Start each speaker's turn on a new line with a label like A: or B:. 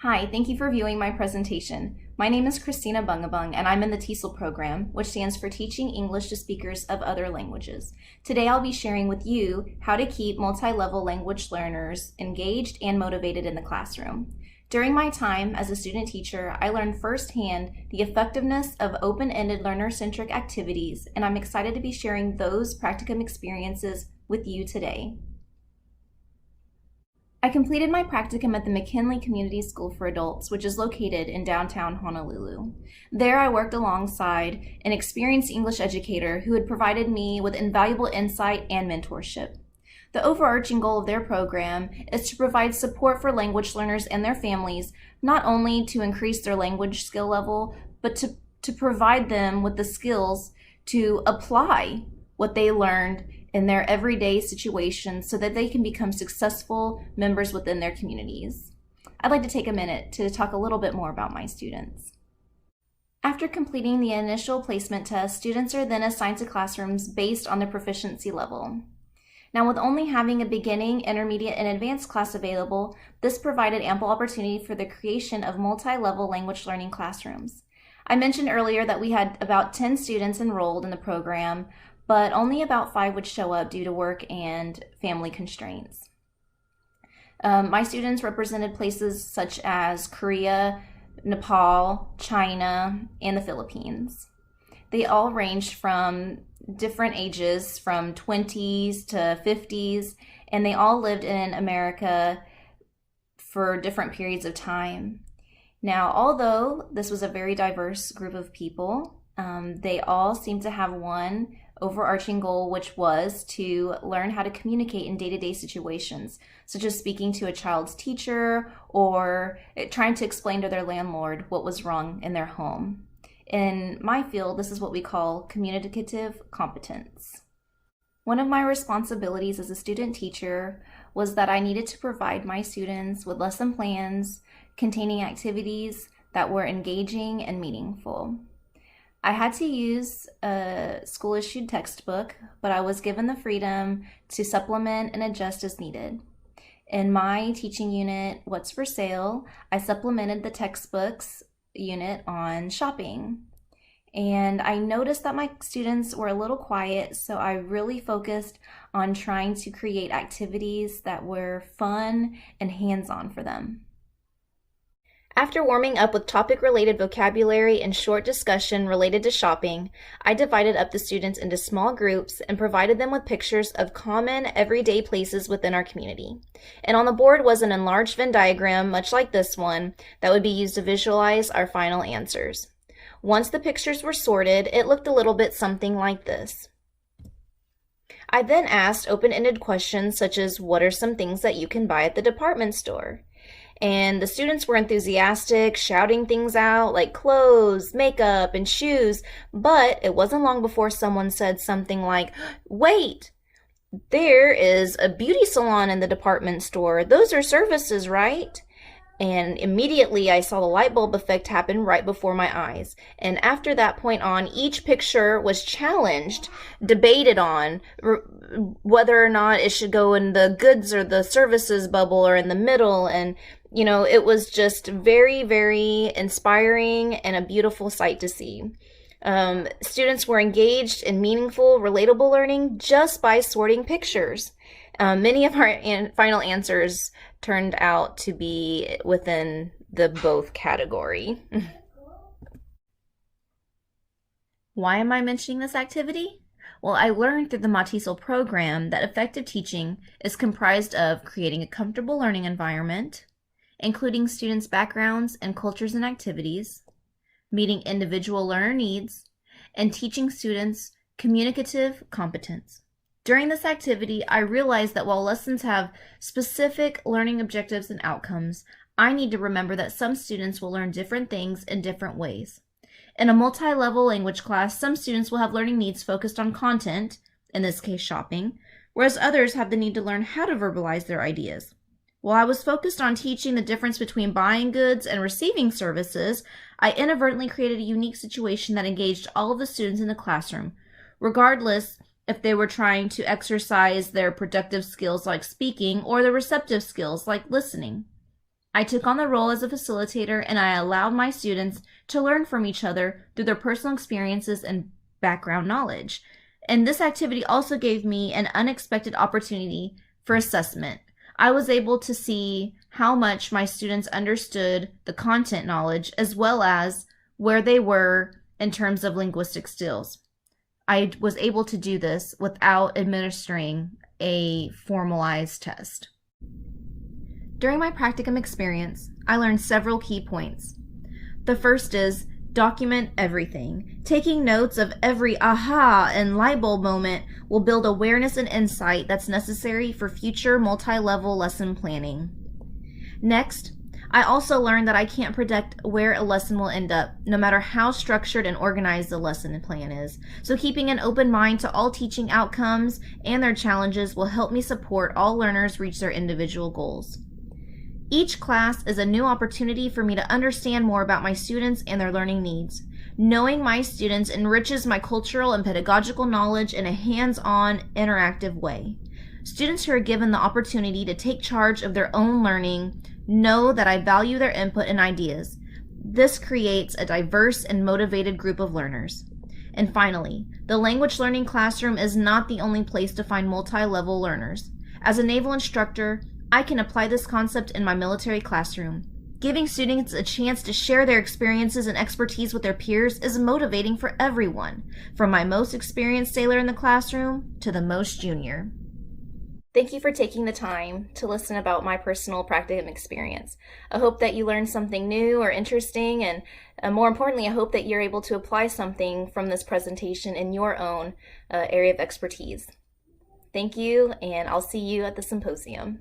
A: Hi, thank you for viewing my presentation. My name is Christina Bungubung, and I'm in the TESOL program, which stands for Teaching English to Speakers of Other Languages. Today I'll be sharing with you how to keep multi-level language learners engaged and motivated in the classroom. During my time as a student teacher, I learned firsthand the effectiveness of open-ended learner-centric activities, and I'm excited to be sharing those practicum experiences with you today. I completed my practicum at the McKinley Community School for Adults, which is located in downtown Honolulu. There I worked alongside an experienced English educator who had provided me with invaluable insight and mentorship. The overarching goal of their program is to provide support for language learners and their families, not only to increase their language skill level, but to provide them with the skills to apply what they learned in their everyday situations so that they can become successful members within their communities. I'd like to take a minute to talk a little bit more about my students. After completing the initial placement test, students are then assigned to classrooms based on their proficiency level. Now, with only having a beginning, intermediate, and advanced class available, this provided ample opportunity for the creation of multi-level language learning classrooms. I mentioned earlier that we had about 10 students enrolled in the program, but only about 5 would show up due to work and family constraints. My students represented places such as Korea, Nepal, China, and the Philippines. They all ranged from different ages, from 20s to 50s, and they all lived in America for different periods of time. Now, although this was a very diverse group of people, they all seemed to have one overarching goal, which was to learn how to communicate in day-to-day situations, such as speaking to a child's teacher or trying to explain to their landlord what was wrong in their home. In my field, this is what we call communicative competence. One of my responsibilities as a student teacher was that I needed to provide my students with lesson plans containing activities that were engaging and meaningful. I had to use a school-issued textbook, but I was given the freedom to supplement and adjust as needed. In my teaching unit, What's for Sale, I supplemented the textbooks unit on shopping. And I noticed that my students were a little quiet, so I really focused on trying to create activities that were fun and hands-on for them. After warming up with topic-related vocabulary and short discussion related to shopping, I divided up the students into small groups and provided them with pictures of common, everyday places within our community. And on the board was an enlarged Venn diagram, much like this one, that would be used to visualize our final answers. Once the pictures were sorted, it looked a little bit something like this. I then asked open-ended questions such as, what are some things that you can buy at the department store? And the students were enthusiastic, shouting things out like clothes, makeup, and shoes, but it wasn't long before someone said something like, wait, there is a beauty salon in the department store. Those are services, right? And immediately I saw the light bulb effect happen right before my eyes. And after that point on, each picture was challenged, debated on whether or not it should go in the goods or the services bubble or in the middle. And, you know, it was just very, very inspiring and a beautiful sight to see. Students were engaged in meaningful, relatable learning just by sorting pictures. Many of our final answers turned out to be within the both category. Why am I mentioning this activity? Well, I learned through the MultiLevel program that effective teaching is comprised of creating a comfortable learning environment, including students' backgrounds and cultures and activities, meeting individual learner needs, and teaching students communicative competence. During this activity, I realized that while lessons have specific learning objectives and outcomes, I need to remember that some students will learn different things in different ways. In a multi-level language class, some students will have learning needs focused on content, in this case shopping, whereas others have the need to learn how to verbalize their ideas. While I was focused on teaching the difference between buying goods and receiving services, I inadvertently created a unique situation that engaged all of the students in the classroom, regardless if they were trying to exercise their productive skills like speaking or their receptive skills like listening. I took on the role as a facilitator and I allowed my students to learn from each other through their personal experiences and background knowledge. And this activity also gave me an unexpected opportunity for assessment. I was able to see how much my students understood the content knowledge as well as where they were in terms of linguistic skills. I was able to do this without administering a formalized test. During my practicum experience, I learned several key points. The first is document everything. Taking notes of every aha and light bulb moment will build awareness and insight that's necessary for future multi-level lesson planning. Next, I also learned that I can't predict where a lesson will end up, no matter how structured and organized the lesson plan is. So keeping an open mind to all teaching outcomes and their challenges will help me support all learners reach their individual goals. Each class is a new opportunity for me to understand more about my students and their learning needs. Knowing my students enriches my cultural and pedagogical knowledge in a hands-on, interactive way. Students who are given the opportunity to take charge of their own learning know that I value their input and ideas. This creates a diverse and motivated group of learners. And finally, the language learning classroom is not the only place to find multi-level learners. As a naval instructor, I can apply this concept in my military classroom. Giving students a chance to share their experiences and expertise with their peers is motivating for everyone, from my most experienced sailor in the classroom to the most junior. Thank you for taking the time to listen about my personal practicum experience. I hope that you learned something new or interesting, and more importantly, I hope that you're able to apply something from this presentation in your own area of expertise. Thank you, and I'll see you at the symposium.